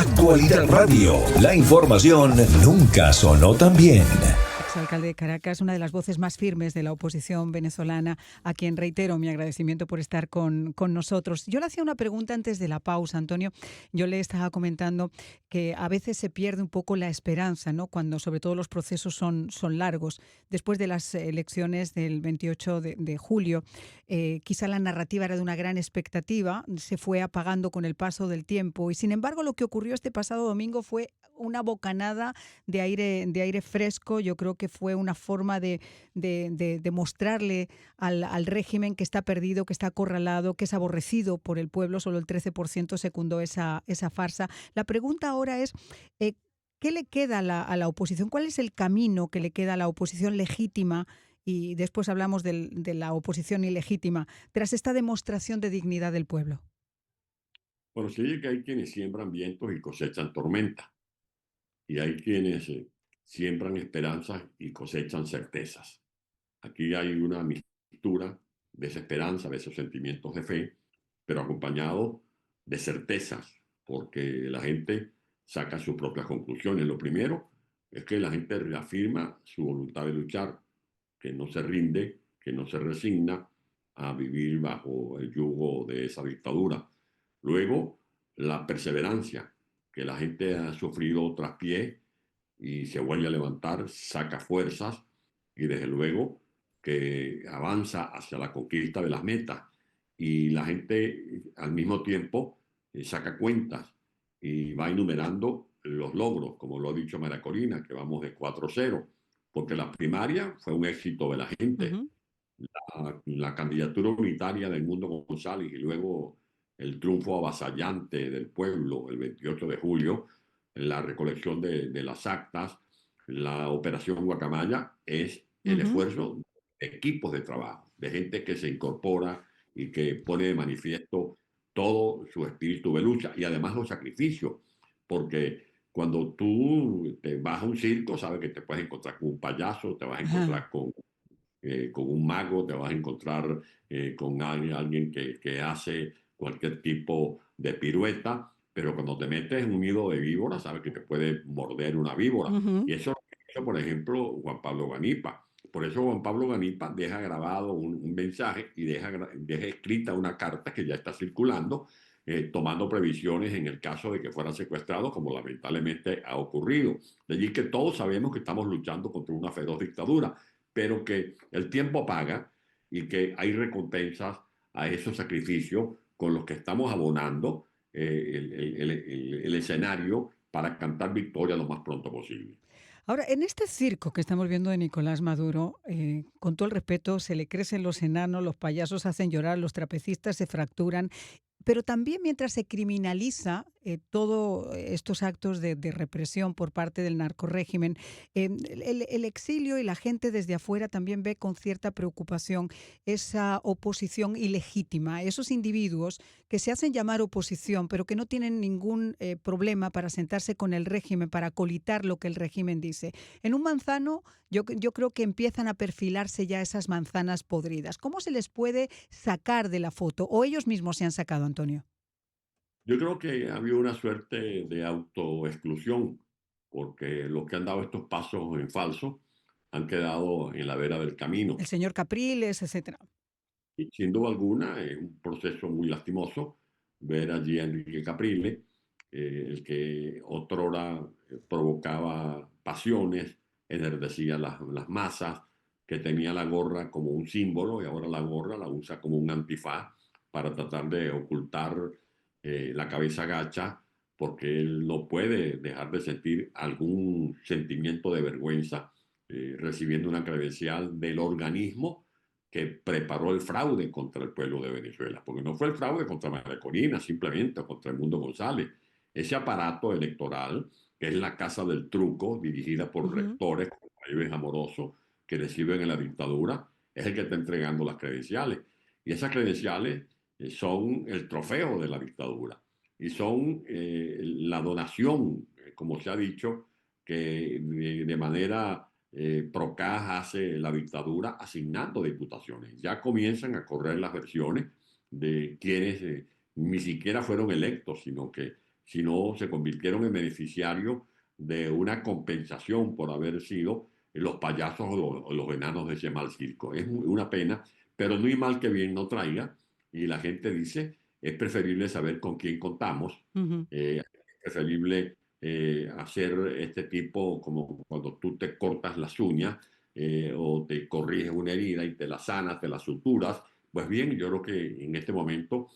Actualidad Radio. La información nunca sonó tan bien. Exalcalde de Caracas, una de las voces más firmes de la oposición venezolana, a quien reitero mi agradecimiento por estar con nosotros. Yo le hacía una pregunta antes de la pausa, Antonio. Yo le estaba comentando que a veces se pierde un poco la esperanza, ¿no? Cuando sobre todo los procesos son largos. Después de las elecciones del 28 de julio, quizá la narrativa era de una gran expectativa, se fue apagando con el paso del tiempo y sin embargo lo que ocurrió este pasado domingo fue una bocanada de aire fresco. Yo creo que fue una forma de mostrarle al régimen que está perdido, que está acorralado, que es aborrecido por el pueblo. Solo el 13% secundó esa farsa. La pregunta ahora es, ¿qué le queda a la oposición? ¿Cuál es el camino que le queda a la oposición legítima? Y después hablamos de la oposición ilegítima, tras esta demostración de dignidad del pueblo. Bueno, se dice que hay quienes siembran vientos y cosechan tormenta. Y hay quienes siembran esperanzas y cosechan certezas. Aquí hay una mixtura de esa esperanza, de esos sentimientos de fe, pero acompañado de certezas, porque la gente saca sus propias conclusiones. Lo primero es que la gente reafirma su voluntad de luchar, que no se rinde, que no se resigna a vivir bajo el yugo de esa dictadura. Luego, la perseverancia, que la gente ha sufrido traspié y se vuelve a levantar, saca fuerzas y desde luego que avanza hacia la conquista de las metas. Y la gente al mismo tiempo saca cuentas y va enumerando los logros, como lo ha dicho María Corina, que vamos de 4-0, porque la primaria fue un éxito de la gente. Uh-huh. La candidatura unitaria del Mundo González y luego el triunfo avasallante del pueblo el 28 de julio, la recolección de las actas, la operación Guacamaya, es el Uh-huh. esfuerzo de equipos de trabajo, de gente que se incorpora y que pone de manifiesto todo su espíritu de lucha y además los sacrificios, porque cuando tú te vas a un circo, sabes que te puedes encontrar con un payaso, te vas a Uh-huh. encontrar con un mago, te vas a encontrar con alguien que hace cualquier tipo de pirueta, pero cuando te metes en un nido de víboras, sabes que te puede morder una víbora. Uh-huh. Y eso lo hizo, por ejemplo, Juan Pablo Ganipa. Por eso Juan Pablo Ganipa deja grabado un mensaje y deja escrita una carta que ya está circulando, tomando previsiones en el caso de que fuera secuestrado, como lamentablemente ha ocurrido. De allí que todos sabemos que estamos luchando contra una feroz dictadura, pero que el tiempo paga y que hay recompensas a esos sacrificios con los que estamos abonando el escenario para cantar victoria lo más pronto posible. Ahora, en este circo que estamos viendo de Nicolás Maduro, con todo el respeto, se le crecen los enanos, los payasos hacen llorar, los trapecistas se fracturan, pero también mientras se criminaliza todos estos actos de represión por parte del narcorrégimen, el exilio y la gente desde afuera también ve con cierta preocupación esa oposición ilegítima, esos individuos que se hacen llamar oposición, pero que no tienen ningún problema para sentarse con el régimen, para acolitar lo que el régimen dice. En un manzano, yo creo que empiezan a perfilarse ya esas manzanas podridas. ¿Cómo se les puede sacar de la foto? ¿O ellos mismos se han sacado, Antonio? Yo creo que ha habido una suerte de autoexclusión, porque los que han dado estos pasos en falso han quedado en la vera del camino. El señor Capriles, etcétera. Y sin duda alguna es un proceso muy lastimoso ver allí a Enrique Capriles, el que otrora provocaba pasiones, enardecía las masas, que tenía la gorra como un símbolo y ahora la gorra la usa como un antifaz para tratar de ocultar la cabeza gacha, porque él no puede dejar de sentir algún sentimiento de vergüenza recibiendo una credencial del organismo que preparó el fraude contra el pueblo de Venezuela, porque no fue el fraude contra María Corina simplemente, o contra el Mundo González. Ese aparato electoral, que es la Casa del Truco, dirigida por Uh-huh. rectores como Ives Amoroso, que reciben en la dictadura, es el que está entregando las credenciales. Y esas credenciales son el trofeo de la dictadura y son la donación, como se ha dicho, que de manera Procas hace la dictadura asignando diputaciones. Ya comienzan a correr las versiones de quienes ni siquiera fueron electos, sino que sino se convirtieron en beneficiarios de una compensación por haber sido los payasos o los enanos de ese mal circo. Es una pena, pero no hay mal que bien no traiga. Y la gente dice, es preferible saber con quién contamos, Ujú. es preferible hacer este tipo, como cuando tú te cortas las uñas o te corriges una herida y te la sanas, te la suturas. Pues bien, yo creo que en este momento,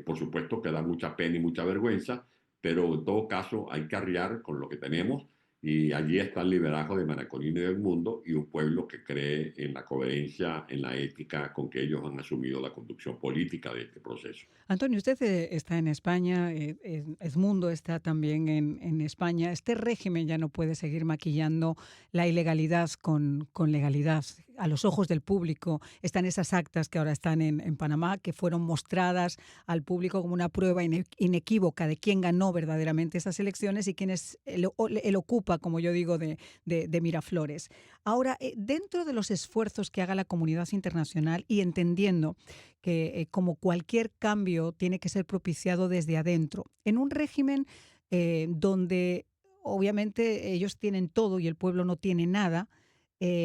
por supuesto que da mucha pena y mucha vergüenza, pero en todo caso hay que arriar con lo que tenemos y allí está el liderazgo de Maracolino y del mundo y un pueblo que cree en la coherencia, en la ética con que ellos han asumido la conducción política de este proceso. Antonio, usted está en España, Edmundo está también en España. Este régimen ya no puede seguir maquillando la ilegalidad con legalidad. A los ojos del público están esas actas que ahora están en Panamá, que fueron mostradas al público como una prueba inequívoca de quién ganó verdaderamente esas elecciones y quién es el ocupa, como yo digo, de Miraflores. Ahora, dentro de los esfuerzos que haga la comunidad internacional y entendiendo que como cualquier cambio tiene que ser propiciado desde adentro, en un régimen donde obviamente ellos tienen todo y el pueblo no tiene nada,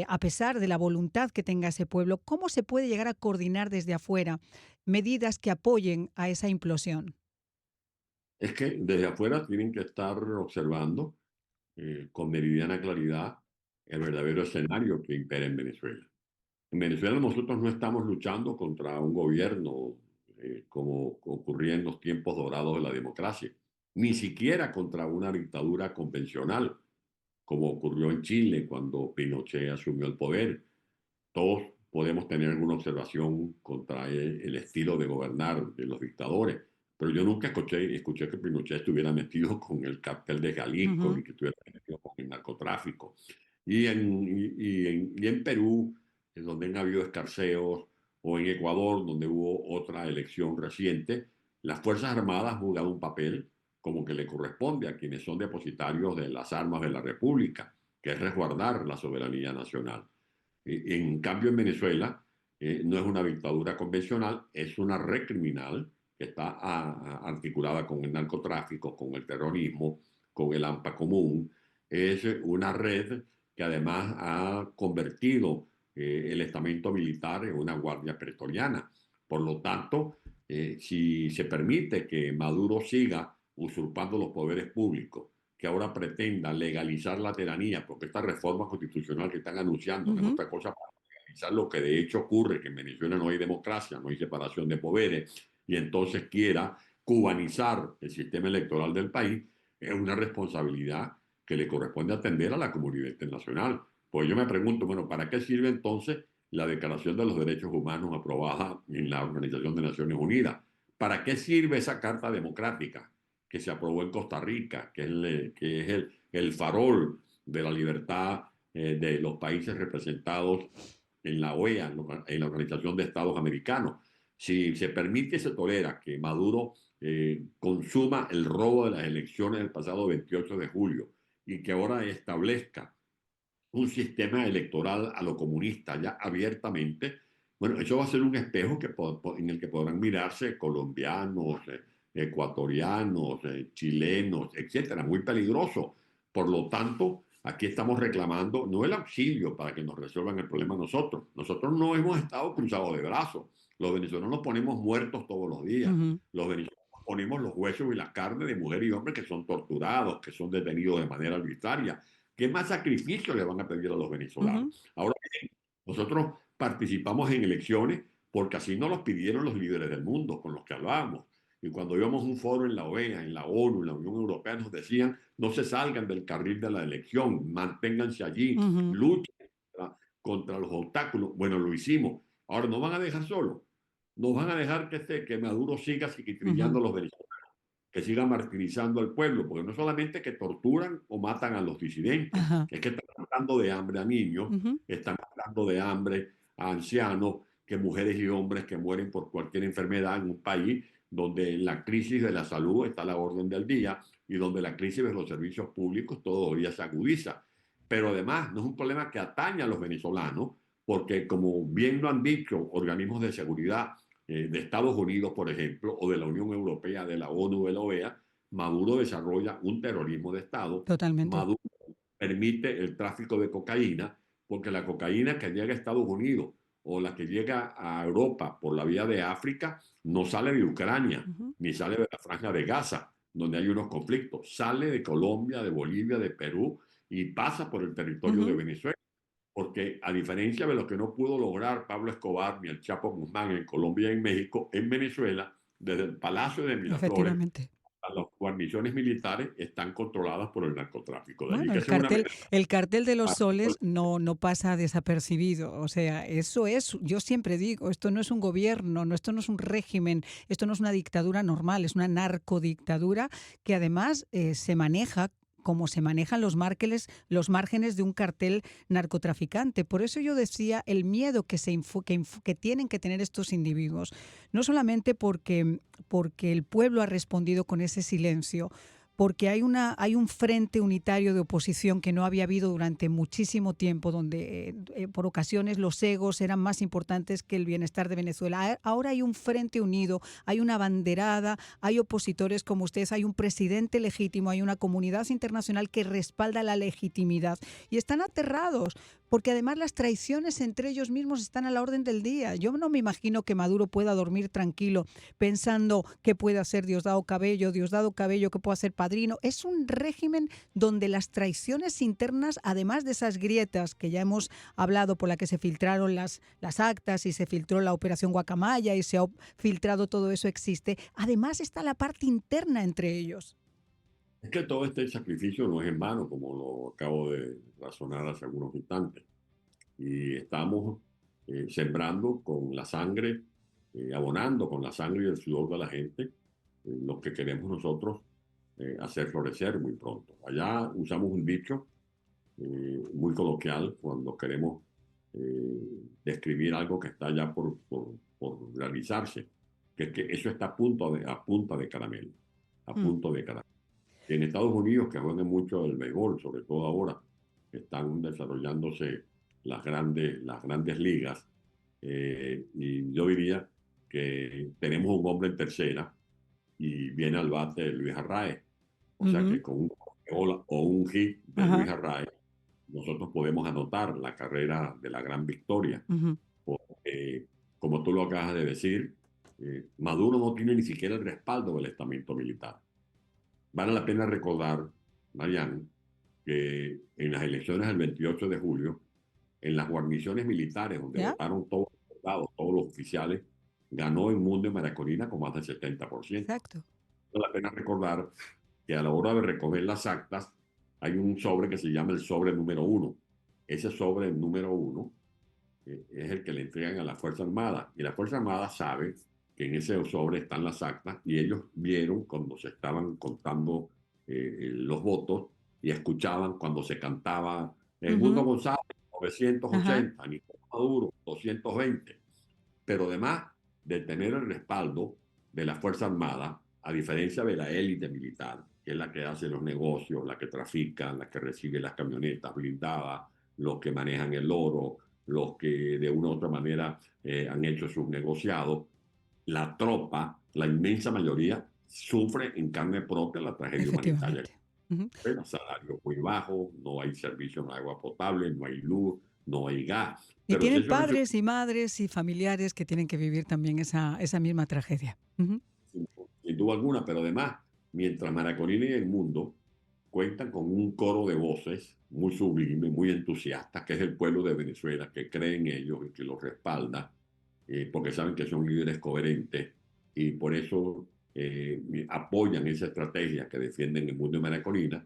a pesar de la voluntad que tenga ese pueblo, ¿cómo se puede llegar a coordinar desde afuera medidas que apoyen a esa implosión? Es que desde afuera tienen que estar observando con meridiana claridad el verdadero escenario que impera en Venezuela. En Venezuela nosotros no estamos luchando contra un gobierno como ocurría en los tiempos dorados de la democracia, ni siquiera contra una dictadura convencional, como ocurrió en Chile cuando Pinochet asumió el poder. Todos podemos tener alguna observación contra el estilo de gobernar de los dictadores, pero yo nunca escuché que Pinochet estuviera metido con el cartel de Jalisco Ujú, ni que estuviera metido con el narcotráfico. Y en Perú, en donde han habido escarceos, o en Ecuador, donde hubo otra elección reciente, las Fuerzas Armadas han jugado un papel como que le corresponde a quienes son depositarios de las armas de la República, que es resguardar la soberanía nacional. En cambio, en Venezuela no es una dictadura convencional, es una red criminal que está articulada con el narcotráfico, con el terrorismo, con el AMPA común. Es una red que además ha convertido el estamento militar en una guardia pretoriana. Por lo tanto, si se permite que Maduro siga usurpando los poderes públicos, que ahora pretenda legalizar la tiranía, porque esta reforma constitucional que están anunciando no es ujú. otra cosa para legalizar lo que de hecho ocurre, que en Venezuela no hay democracia, no hay separación de poderes, y entonces quiera cubanizar el sistema electoral del país, es una responsabilidad que le corresponde atender a la comunidad internacional. Pues yo me pregunto, bueno, ¿para qué sirve entonces la Declaración de los Derechos Humanos aprobada en la Organización de Naciones Unidas? ¿Para qué sirve esa Carta Democrática que se aprobó en Costa Rica, que es el farol de la libertad de los países representados en la OEA, en la Organización de Estados Americanos? Si se permite y se tolera que Maduro consuma el robo de las elecciones del pasado 28 de julio y que ahora establezca un sistema electoral a lo comunista ya abiertamente, bueno, eso va a ser un espejo en el que podrán mirarse colombianos, ecuatorianos, chilenos, etcétera, muy peligroso. Por lo tanto, aquí estamos reclamando no el auxilio para que nos resuelvan el problema nosotros. Nosotros no hemos estado cruzados de brazos. Los venezolanos ponemos muertos todos los días. Ujú, Los venezolanos ponemos los huesos y la carne de mujeres y hombres que son torturados, que son detenidos de manera arbitraria. ¿Qué más sacrificio le van a pedir a los venezolanos? ujú. Ahora bien, nosotros participamos en elecciones porque así nos los pidieron los líderes del mundo con los que hablábamos. Y cuando íbamos a un foro en la OEA, en la ONU, en la Unión Europea, nos decían, no se salgan del carril de la elección, manténganse allí, Ujú, luchen contra los obstáculos. Bueno, lo hicimos. Ahora nos van a dejar solos. Nos van a dejar que Maduro siga ujú. trillando a los venezolanos, que sigan martirizando al pueblo, porque no solamente que torturan o matan a los disidentes, Ajá. es que están matando de hambre a niños, Ujú. están matando de hambre a ancianos, que mujeres y hombres que mueren por cualquier enfermedad en un país donde la crisis de la salud está a la orden del día y donde la crisis de los servicios públicos todos los días se agudiza. Pero además no es un problema que atañe a los venezolanos, porque como bien lo han dicho organismos de seguridad de Estados Unidos, por ejemplo, o de la Unión Europea, de la ONU, de la OEA, Maduro desarrolla un terrorismo de Estado. Totalmente. Maduro permite el tráfico de cocaína, porque la cocaína que llega a Estados Unidos o la que llega a Europa por la vía de África no sale de Ucrania, Ujú, ni sale de la Franja de Gaza, donde hay unos conflictos. Sale de Colombia, de Bolivia, de Perú y pasa por el territorio de ujú. Venezuela. Porque a diferencia de lo que no pudo lograr Pablo Escobar ni el Chapo Guzmán en Colombia y en México, en Venezuela, desde el Palacio de Miraflores Efectivamente. a las guarniciones militares están controladas por el narcotráfico. De allí Bueno, que sea una amenaza el cartel de los para todo soles no pasa desapercibido. O sea, eso es, yo siempre digo, esto no es un gobierno, no, esto no es un régimen, esto no es una dictadura normal, es una narcodictadura que además se maneja como se manejan los márgenes de un cartel narcotraficante. Por eso yo decía el miedo que tienen que tener estos individuos, no solamente porque el pueblo ha respondido con ese silencio, porque hay un frente unitario de oposición que no había habido durante muchísimo tiempo, donde por ocasiones los egos eran más importantes que el bienestar de Venezuela. Ahora hay un frente unido, hay una banderada, hay opositores como ustedes, hay un presidente legítimo, hay una comunidad internacional que respalda la legitimidad y están aterrados, porque además las traiciones entre ellos mismos están a la orden del día. Yo no me imagino que Maduro pueda dormir tranquilo pensando qué puede hacer Diosdado Cabello, qué puede hacer Padrino. Es un régimen donde las traiciones internas, además de esas grietas que ya hemos hablado, por la que se filtraron las actas y se filtró la operación Guacamaya y se ha filtrado todo eso, existe. Además está la parte interna entre ellos. Es que todo este sacrificio no es en vano, como lo acabo de razonar hace algunos instantes. Y estamos sembrando con la sangre, abonando con la sangre y el sudor de la gente, lo que queremos nosotros hacer florecer muy pronto. Allá usamos un dicho muy coloquial cuando queremos describir algo que está ya por realizarse, que es que eso está a punta de caramelo, a Mm, punto de caramelo. En Estados Unidos, que juegan mucho el béisbol, sobre todo ahora, están desarrollándose las grandes ligas. Y yo diría que tenemos un hombre en tercera y viene al bate Luis Arraez. O sea ujú, que con un gol o un hit de ajá, Luis Arraez, nosotros podemos anotar la carrera de la gran victoria. ujú, Porque, como tú lo acabas de decir, Maduro no tiene ni siquiera el respaldo del estamento militar. Vale la pena recordar, Mariano, que en las elecciones del 28 de julio, en las guarniciones militares donde ¿ya? votaron todos los soldados, todos los oficiales, ganó el mundo de Maracolina con más del 70%. Exacto. Vale la pena recordar que a la hora de recoger las actas hay un sobre que se llama el sobre número uno. Ese sobre número uno es el que le entregan a la Fuerza Armada. Y la Fuerza Armada sabe que en ese sobre están las actas y ellos vieron cuando se estaban contando los votos y escuchaban cuando se cantaba Edmundo Ujú, González, ajá, 980, Nicolás Maduro, 220. Pero además de tener el respaldo de la Fuerza Armada, a diferencia de la élite militar, que es la que hace los negocios, la que trafica, la que recibe las camionetas blindadas, los que manejan el oro, los que de una u otra manera han hecho sus negociados, la tropa, la inmensa mayoría, sufre en carne propia la tragedia humanitaria. efectivamente. Ujú. El salario muy bajo, no hay servicio de agua potable, no hay luz, no hay gas. Y Pero si tienen eso no padres y madres y familiares que tienen que vivir también esa misma tragedia. Ujú, sin duda alguna, pero además, mientras Maracolina y el mundo cuentan con un coro de voces muy sublime, muy entusiasta, que es el pueblo de Venezuela, que cree en ellos y que los respalda, porque saben que son líderes coherentes y por eso apoyan esa estrategia que defienden el mundo de Maracolina.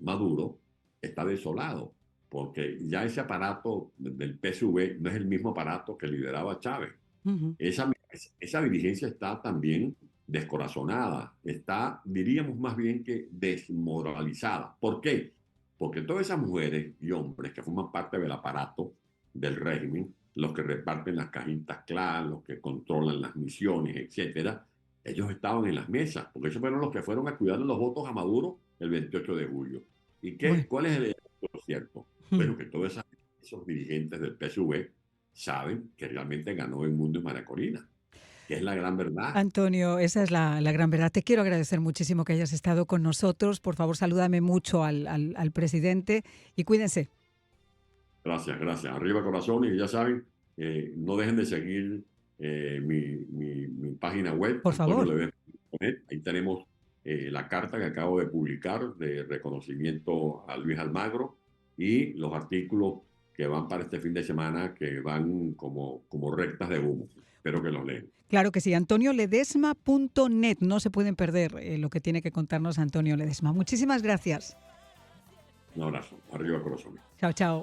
Maduro está desolado, porque ya ese aparato del PSV no es el mismo aparato que lideraba Chávez. ujú, Esa dirigencia está también descorazonada, está, diríamos más bien que desmoralizada. ¿Por qué? Porque todas esas mujeres y hombres que forman parte del aparato del régimen, los que reparten las cajitas claras, los que controlan las misiones, etcétera, ellos estaban en las mesas, porque ellos fueron los que fueron a cuidar los votos a Maduro el 28 de julio. ¿Y bueno, cuál es el cierto? ujú. Bueno, que todos esos dirigentes del PSV saben que realmente ganó el mundo en Maracolina. que es la gran verdad. Antonio, esa es la gran verdad. Te quiero agradecer muchísimo que hayas estado con nosotros. Por favor, salúdame mucho al presidente y cuídense. Gracias, gracias. Arriba corazones y ya saben, no dejen de seguir mi página web, Por favor. antonioledesma.net. Ahí tenemos la carta que acabo de publicar de reconocimiento a Luis Almagro y los artículos que van para este fin de semana que van como rectas de humo. Espero que los lean. Claro que sí, antonioledesma.net. No se pueden perder lo que tiene que contarnos Antonio Ledesma. Muchísimas gracias. Un abrazo. Arriba corazones. Chao, chao.